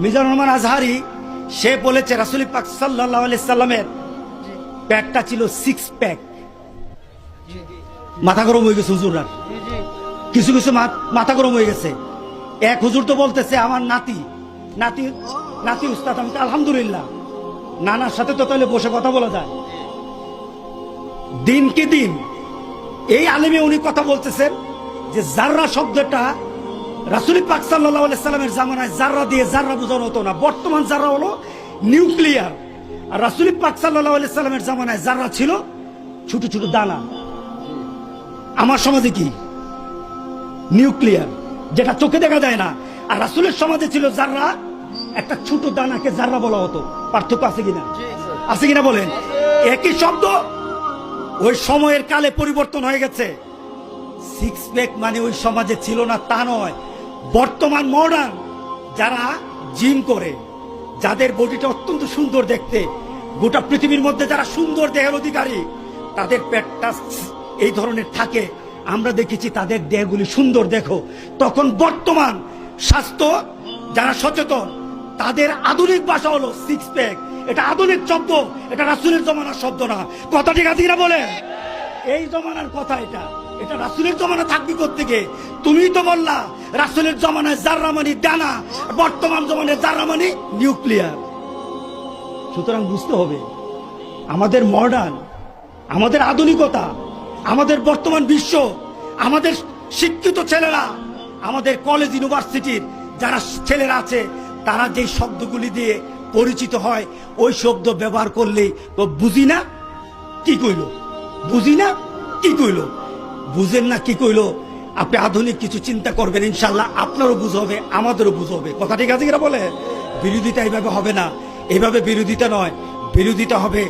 মিজানুর রহমান আজহারি সে বলেছে রাসূল পাক সাল্লাল্লাহু আলাইহি সাল্লামের প্যাকটা ছিল 6 প্যাক। মাথা গরম হয়ে গেছে হুজুররা, কিছু কিছু মাথা গরম হয়ে গেছে। এক হুজুর তো বলতেছে আমার নাতি নাতি নাতি উস্তাদ। আমি আলহামদুলিল্লাহ, নানার সাথে তো তাহলে বসে কথা বলা যায়। দিন কি দিন এই আলেমে উনি কথা বলতেছেন যে জাররা শব্দটা রাসূল পাক সাল্লাল্লাহু আলাইহি সাল্লামের জামানায় জাররা দিয়ে জাররা বোঝানো হতো না। বর্তমান জাররা হলো নিউক্লিয়ার, আর রাসূল পাক সাল্লাল্লাহু আলাইহি সাল্লামের জামানায় জাররা ছিল ছোট ছোট দানা। আমার সমাজে কি নিউক্লিয়ার, যেটা চোখে দেখা যায় না, আর রাসূলের সমাজে ছিল জাররা, একটা ছোট দানাকে জাররা বলা হতো। পার্থক্য আছে কিনা? আছে কিনা বলেন? একই শব্দ, ওই সময়ের কালে পরিবর্তন হয়ে গেছে। 6 প্যাক মানে ওই সমাজে ছিল না তা নয়। বর্তমান মডার্ন যারা জিম করে, যাদের বডিটা অত্যন্ত সুন্দর দেখতে, গোটা পৃথিবীর মধ্যে যারা সুন্দর দেহের অধিকারী, তাদের পেটটা এই ধরনের থাকে। আমরা দেখেছি তাদের দেহগুলি সুন্দর দেখো। তখন বর্তমান স্বাস্থ্য যারা সচেতন, তাদের আধুনিক ভাষা হলো 6 প্যাক। এটা আধুনিক শব্দ, এটা রাসূলের জমানার শব্দ না। কথা ঠিক আছে কিনা বলে? এই জমানার কথা এটা, এটা রাসূলের জমানা থাকবি কোত্থেকে? তুমিই তো বললা রাসূলের জমানায় জাররা মানে দানা, বর্তমান জমানায় জাররা মানে নিউক্লিয়ার। সুতরাং বুঝতে হবে আমাদের মডার্ন, আমাদের আধুনিকতা, আমাদের বর্তমান বিশ্ব, আমাদের শিক্ষিত ছেলেরা, আমাদের কলেজ ইউনিভার্সিটির যারা ছেলেরা আছে, তারা যেই শব্দগুলি দিয়ে পরিচিত হয়, ওই শব্দ ব্যবহার করলে বুঝি না কি কইল, বুঝি না কি কইল, বুঝেন না কি কইল। আপনি আধুনিক কিছু চিন্তা করবেন, ইনশাল্লাহ আপনারও বুঝ হবে, আমাদেরও বুঝ হবে। কথা ঠিক আছে কিনা বলে? বিরোধিতা এইভাবে হবে না, এইভাবে বিরোধিতা নয়, বিরোধিতা হবে